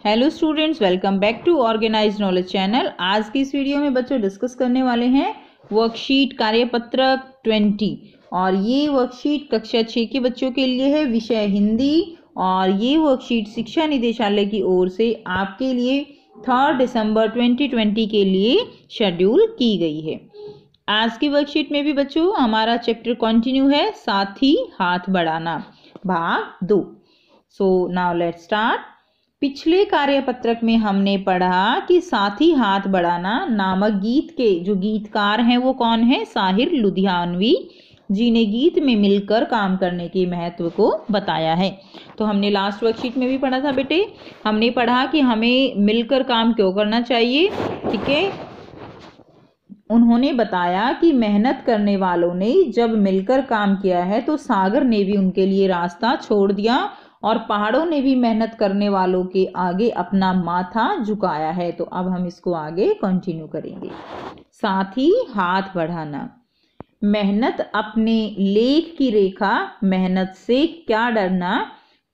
Hello students, welcome back to organised knowledge channel. आज की इस वीडियो में बच्चों डिस्कस करने वाले हैं वर्कशीट कार्यपत्रक 20 और ये वर्कशीट कक्षा 6 के बच्चों के लिए है, विषय हिंदी। और ये वर्कशीट शिक्षा निदेशालय की ओर से आपके लिए 3 दिसंबर 2020 के लिए शेड्यूल की गई है। आज की वर्कशीट में भी बच्चों हमारा चैप्टर कंटिन्यू है, साथी हाथ बढ़ाना भाग 2। So now let's start. पिछले कार्यपत्रक में हमने पढ़ा कि साथी हाथ बढ़ाना नामक गीत के जो गीतकार हैं वो कौन है? साहिर लुधियानवी जी ने गीत में मिलकर काम करने के महत्व को बताया है। तो हमने लास्ट वर्कशीट में भी पढ़ा था बेटे, हमने पढ़ा कि हमें मिलकर काम क्यों करना चाहिए। ठीक है, उन्होंने बताया कि मेहनत करने वालों ने जब मिलकर काम किया है तो सागर ने भी उनके लिए रास्ता छोड़ दिया और पहाड़ों ने भी मेहनत करने वालों के आगे अपना माथा झुकाया है। तो अब हम इसको आगे कंटिन्यू करेंगे। साथ ही हाथ बढ़ाना, मेहनत अपने लेख की रेखा, मेहनत से क्या डरना,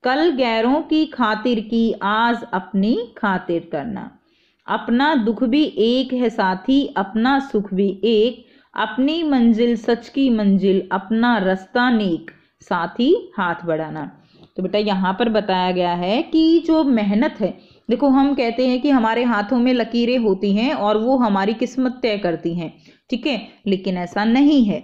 कल गैरों की खातिर की आज अपनी खातिर करना। अपना दुख भी एक है साथी, अपना सुख भी एक, अपनी मंजिल सच की मंजिल, अपना रास्ता नेक, साथी हाथ बढ़ाना। तो बेटा यहाँ पर बताया गया है कि जो मेहनत है, देखो हम कहते हैं कि हमारे हाथों में लकीरें होती हैं और वो हमारी किस्मत तय करती हैं। ठीक है, लेकिन ऐसा नहीं है।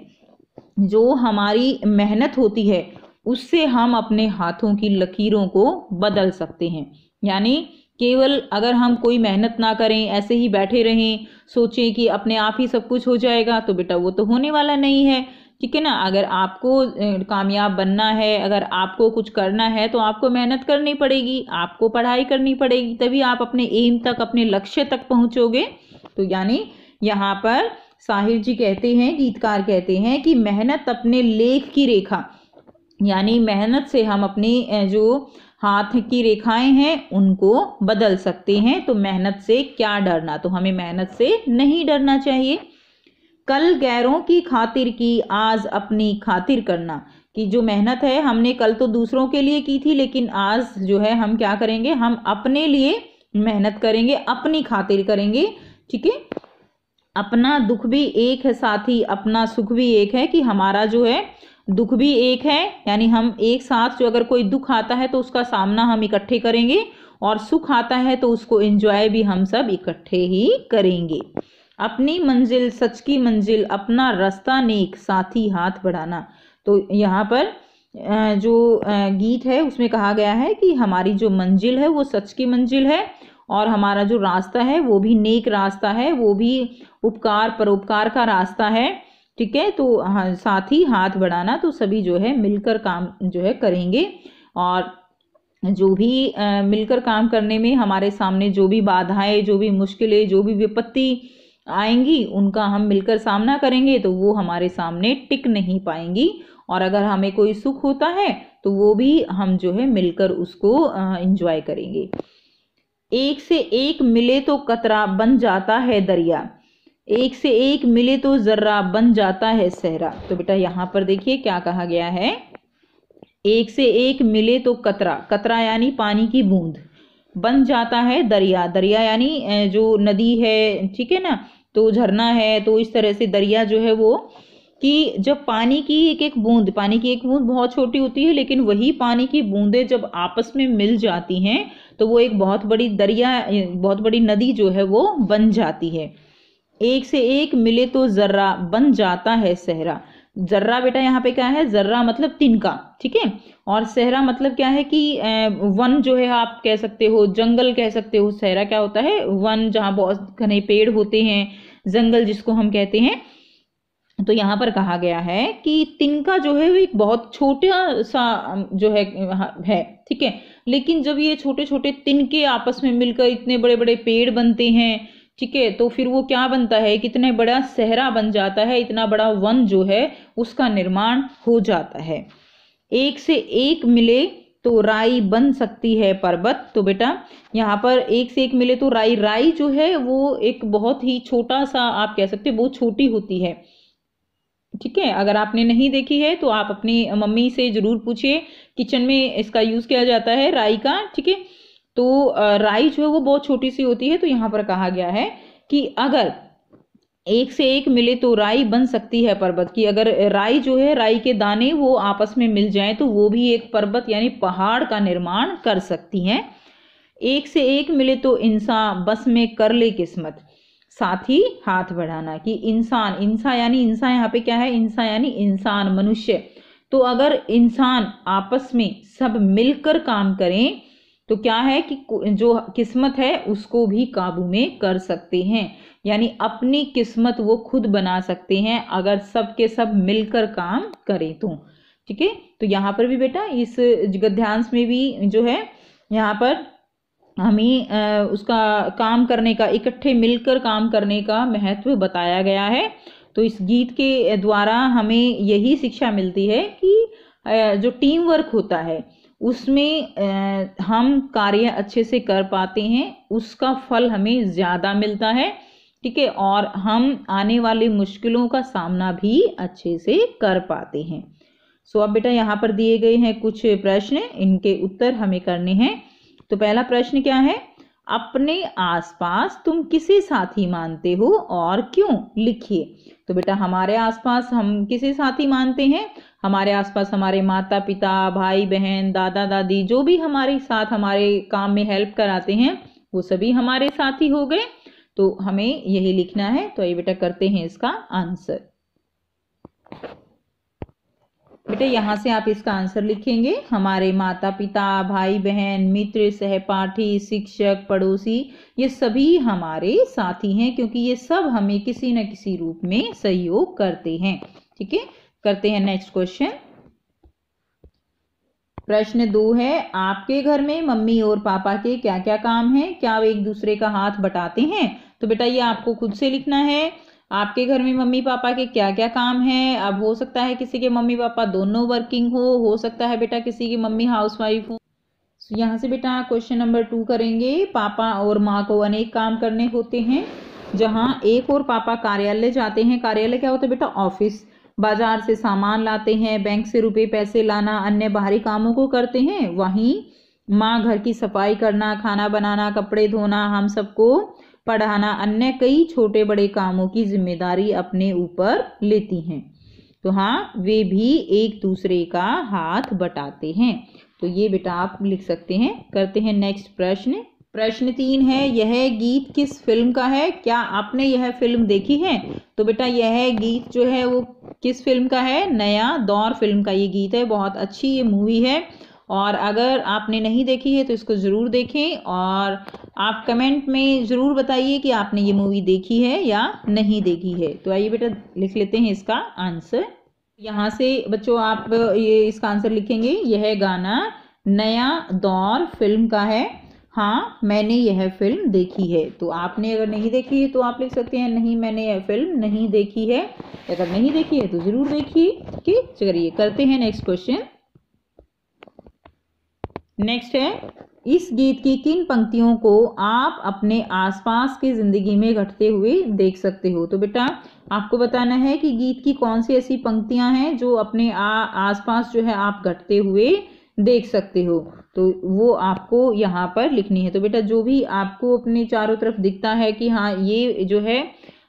जो हमारी मेहनत होती है उससे हम अपने हाथों की लकीरों को बदल सकते हैं। यानी केवल अगर हम कोई मेहनत ना करें, ऐसे ही बैठे रहें, सोचें कि अपने आप ही सब कुछ हो जाएगा, तो बेटा वो तो होने वाला नहीं है। ठीक है ना, अगर आपको कामयाब बनना है, अगर आपको कुछ करना है तो आपको मेहनत करनी पड़ेगी, आपको पढ़ाई करनी पड़ेगी, तभी आप अपने एम तक, अपने लक्ष्य तक पहुंचोगे। तो यानी यहाँ पर साहिर जी कहते हैं, गीतकार कहते हैं कि मेहनत अपने लेख की रेखा, यानी मेहनत से हम अपनी जो हाथ की रेखाएं हैं उनको बदल सकते हैं। तो मेहनत से क्या डरना, तो हमें मेहनत से नहीं डरना चाहिए। कल गैरों की खातिर की आज अपनी खातिर करना, कि जो मेहनत है हमने कल तो दूसरों के लिए की थी, लेकिन आज जो है हम क्या करेंगे, हम अपने लिए मेहनत करेंगे, अपनी खातिर करेंगे। ठीक है, अपना दुख भी एक है साथी, अपना सुख भी एक है, कि हमारा जो है दुख भी एक है, यानी हम एक साथ जो अगर कोई दुख आता है तो उसका सामना हम इकट्ठे करेंगे, और सुख आता है तो उसको एंजॉय भी हम सब इकट्ठे ही करेंगे। अपनी मंजिल सच की मंजिल, अपना रास्ता नेक, साथी हाथ बढ़ाना। तो यहाँ पर जो गीत है उसमें कहा गया है कि हमारी जो मंजिल है वो सच की मंजिल है, और हमारा जो रास्ता है वो भी नेक रास्ता है, वो भी उपकार परोपकार का रास्ता है। ठीक है, तो साथ ही हाथ बढ़ाना, तो सभी जो है मिलकर काम जो है करेंगे, और जो भी मिलकर काम करने में हमारे सामने जो भी बाधाएं, जो भी मुश्किलें, जो भी विपत्ति आएंगी उनका हम मिलकर सामना करेंगे, तो वो हमारे सामने टिक नहीं पाएंगी। और अगर हमें कोई सुख होता है तो वो भी हम जो है मिलकर उसको एंजॉय करेंगे। एक से एक मिले तो कतरा बन जाता है दरिया, एक से एक मिले तो जर्रा बन जाता है सहरा। तो बेटा यहाँ पर देखिए क्या कहा गया है, एक से एक मिले तो कतरा, कतरा यानी पानी की बूंद, बन जाता है दरिया, दरिया यानी जो नदी है, ठीक है ना, तो झरना है, तो इस तरह से दरिया जो है वो, कि जब पानी की एक बूंद, पानी की एक बूंद बहुत छोटी होती है, लेकिन वही पानी की बूंदें जब आपस में मिल जाती हैं तो वो एक बहुत बड़ी दरिया, बहुत बड़ी नदी जो है वो बन जाती है। एक से एक मिले तो जर्रा बन जाता है सहरा। जर्रा बेटा यहाँ पे क्या है, जर्रा मतलब तिनका, ठीक है, और सहरा मतलब क्या है कि वन जो है आप कह सकते हो, जंगल कह सकते हो। सहरा क्या होता है, वन जहाँ बहुत घने पेड़ होते हैं, जंगल जिसको हम कहते हैं। तो यहाँ पर कहा गया है कि तिनका जो है वो एक बहुत छोटा सा जो है, ठीक है, लेकिन जब ये छोटे छोटे तिनके आपस में मिलकर इतने बड़े बड़े पेड़ बनते हैं, ठीक है, तो फिर वो क्या बनता है, कितने बड़ा सहरा बन जाता है, इतना बड़ा वन जो है उसका निर्माण हो जाता है। एक से एक मिले तो राई बन सकती है पर्वत। तो बेटा यहाँ पर एक से एक मिले तो राई, राई जो है वो एक बहुत ही छोटा सा, आप कह सकते हो बहुत छोटी होती है। ठीक है, अगर आपने नहीं देखी है तो आप अपनी मम्मी से जरूर पूछिए, किचन में इसका यूज किया जाता है राई का। ठीक है, तो राई जो है वो बहुत छोटी सी होती है। तो यहाँ पर कहा गया है कि अगर एक से एक मिले तो राई बन सकती है पर्वत की। अगर राई जो है, राई के दाने वो आपस में मिल जाएं तो वो भी एक पर्वत यानी पहाड़ का निर्माण कर सकती हैं। एक से एक मिले तो इंसान बस में कर ले किस्मत, साथ ही हाथ बढ़ाना। कि इंसान, इंसान यानी इंसान यहाँ पे क्या है, इंसान यानी इंसान, मनुष्य। तो अगर इंसान आपस में सब मिलकर काम करें तो क्या है कि जो किस्मत है उसको भी काबू में कर सकते हैं, यानी अपनी किस्मत वो खुद बना सकते हैं अगर सब के सब मिलकर काम करें तो। ठीक है, तो यहाँ पर भी बेटा इस गद्यांश में भी जो है यहाँ पर हमें उसका काम करने का, इकट्ठे मिलकर काम करने का महत्व बताया गया है। तो इस गीत के द्वारा हमें यही शिक्षा मिलती है कि जो टीम वर्क होता है उसमें हम कार्य अच्छे से कर पाते हैं, उसका फल हमें ज़्यादा मिलता है। ठीक है, और हम आने वाली मुश्किलों का सामना भी अच्छे से कर पाते हैं। सो अब बेटा यहाँ पर दिए गए हैं कुछ प्रश्न, इनके उत्तर हमें करने हैं। तो पहला प्रश्न क्या है, अपने आसपास तुम किसे साथी मानते हो और क्यों, लिखिए। तो बेटा हमारे आसपास हम किसे साथी मानते हैं, हमारे आसपास हमारे माता पिता, भाई बहन, दादा दादी, जो भी हमारे साथ हमारे काम में हेल्प कराते हैं वो सभी हमारे साथी हो गए। तो हमें यही लिखना है। तो ये बेटा करते हैं इसका आंसर। बेटा यहाँ से आप इसका आंसर लिखेंगे, हमारे माता पिता, भाई बहन, मित्र, सहपाठी, शिक्षक, पड़ोसी, ये सभी हमारे साथी हैं क्योंकि ये सब हमें किसी न किसी रूप में सहयोग करते हैं। ठीक है, करते हैं नेक्स्ट क्वेश्चन। प्रश्न 2 है, आपके घर में मम्मी और पापा के क्या क्या काम हैं, क्या वे एक दूसरे का हाथ बटाते हैं। तो बेटा ये आपको खुद से लिखना है, आपके घर में मम्मी पापा के क्या क्या काम हैं। अब हो सकता है किसी के मम्मी पापा दोनों वर्किंग हो सकता है बेटा किसी की मम्मी हाउसवाइफ हो। यहाँ से बेटा क्वेश्चन नंबर 2 करेंगे। पापा और माँ को अनेक काम करने होते हैं, जहाँ एक और पापा कार्यालय जाते हैं। कार्यालय क्या होता है बेटा, ऑफिस। बाजार से सामान लाते हैं, बैंक से रुपए पैसे लाना, अन्य बाहरी कामों को करते हैं। वहीं माँ घर की सफाई करना, खाना बनाना, कपड़े धोना, हम सबको पढ़ाना, अन्य कई छोटे बड़े कामों की जिम्मेदारी अपने ऊपर लेती हैं। तो हाँ, वे भी एक दूसरे का हाथ बटाते हैं। तो ये बेटा आप लिख सकते हैं। करते हैं नेक्स्ट प्रश्न। प्रश्न 3 है, यह गीत किस फिल्म का है, क्या आपने यह फिल्म देखी है। तो बेटा यह गीत जो है वो किस फिल्म का है, नया दौर फिल्म का ये गीत है। बहुत अच्छी ये मूवी है और अगर आपने नहीं देखी है तो इसको ज़रूर देखें और आप कमेंट में ज़रूर बताइए कि आपने ये मूवी देखी है या नहीं देखी है। तो आइए बेटा लिख लेते हैं इसका आंसर। यहाँ से बच्चों आप ये इसका आंसर लिखेंगे, यह गाना नया दौर फिल्म का है। हाँ, मैंने यह फिल्म देखी है। तो आपने अगर नहीं देखी है तो आप लिख सकते हैं, नहीं मैंने यह फिल्म नहीं देखी है। अगर नहीं देखी है तो ज़रूर देखिए। ठीक है, चलिए करते हैं नेक्स्ट क्वेश्चन। नेक्स्ट है, इस गीत की किन पंक्तियों को आप अपने आसपास की जिंदगी में घटते हुए देख सकते हो। तो बेटा आपको बताना है कि गीत की कौन सी ऐसी पंक्तियां हैं जो अपने आसपास जो है आप घटते हुए देख सकते हो। तो वो आपको यहाँ पर लिखनी है। तो बेटा जो भी आपको अपने चारों तरफ दिखता है कि हाँ ये जो है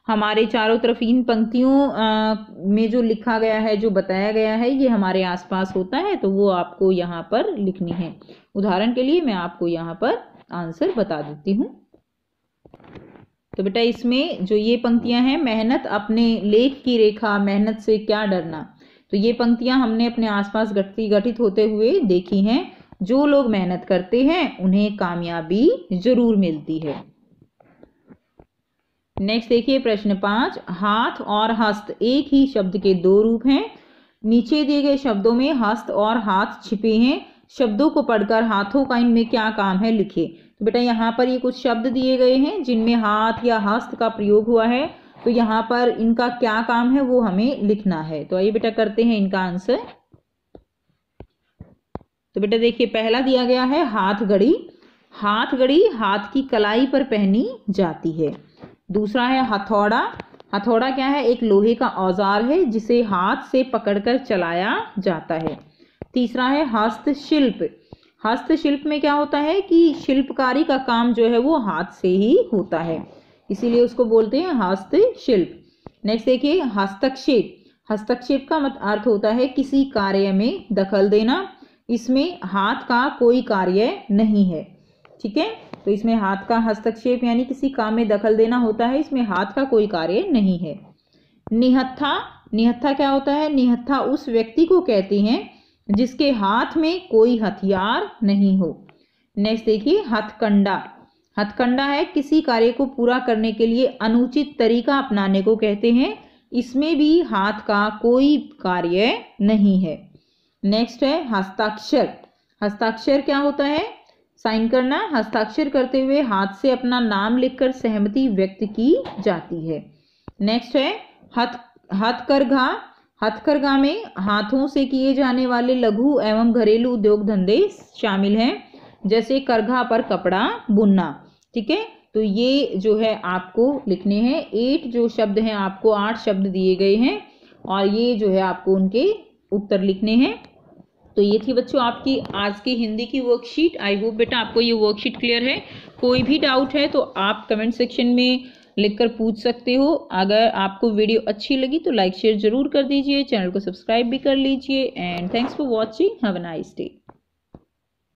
हमारे चारों तरफ इन पंक्तियों में जो लिखा गया है, जो बताया गया है, ये हमारे आसपास होता है, तो वो आपको यहाँ पर लिखनी है। उदाहरण के लिए मैं आपको यहाँ पर आंसर बता देती हूँ। तो बेटा इसमें जो ये पंक्तियां हैं, मेहनत अपने लेख की रेखा, मेहनत से क्या डरना, तो ये पंक्तियां हमने अपने आसपास घटित होते हुए देखी हैं। जो लोग मेहनत करते हैं उन्हें कामयाबी जरूर मिलती है। नेक्स्ट देखिए प्रश्न 5, हाथ और हस्त एक ही शब्द के दो रूप हैं। नीचे दिए गए शब्दों में हस्त और हाथ छिपे हैं। शब्दों को पढ़कर हाथों का इनमें क्या काम है लिखे। तो बेटा यहाँ पर ये कुछ शब्द दिए गए हैं जिनमें हाथ या हस्त का प्रयोग हुआ है। तो यहाँ पर इनका क्या काम है वो हमें लिखना है। तो आइए बेटा करते हैं इनका आंसर। तो बेटा देखिए पहला दिया गया है हाथ घड़ी। हाथ घड़ी हाथ की कलाई पर पहनी जाती है। दूसरा है हथौड़ा। हथौड़ा क्या है, एक लोहे का औजार है जिसे हाथ से पकड़कर चलाया जाता है। तीसरा है हस्तशिल्प। हस्तशिल्प में क्या होता है कि शिल्पकारी का काम जो है वो हाथ से ही होता है, इसीलिए उसको बोलते हैं हस्तशिल्प। नेक्स्ट देखिए हस्तक्षेप। हस्तक्षेप का अर्थ होता है किसी कार्य में दखल देना, इसमें हाथ का कोई कार्य नहीं है। ठीक है, तो इसमें हाथ का हस्तक्षेप यानी किसी काम में दखल देना होता है, इसमें हाथ का कोई कार्य नहीं है। निहत्था। निहत्था क्या होता है? निहत्था उस व्यक्ति को कहते हैं जिसके हाथ में कोई हथियार नहीं हो। नेक्स्ट देखिए हथकंडा। हथकंडा है किसी कार्य को पूरा करने के लिए अनुचित तरीका अपनाने को कहते हैं, इसमें भी हाथ का कोई कार्य नहीं है। नेक्स्ट है हस्ताक्षर। हस्ताक्षर क्या होता है? साइन करना। हस्ताक्षर करते हुए हाथ से अपना नाम लिखकर सहमति व्यक्त की जाती है। नेक्स्ट है हथकरघा। हथकरघा में हाथों से किए जाने वाले लघु एवं घरेलू उद्योग धंधे शामिल हैं, जैसे करघा पर कपड़ा बुनना। ठीक है, तो ये जो है आपको लिखने हैं 8 जो शब्द हैं, आपको 8 शब्द दिए गए हैं और ये जो है आपको उनके उत्तर लिखने हैं। तो ये थी बच्चों आपकी आज की हिंदी की वर्कशीट। आई होप बेटा आपको ये वर्कशीट क्लियर है। कोई भी डाउट है तो आप कमेंट सेक्शन में लिखकर पूछ सकते हो। अगर आपको वीडियो अच्छी लगी तो लाइक शेयर जरूर कर दीजिए, चैनल को सब्सक्राइब भी कर लीजिए and thanks for watching. Have a nice day.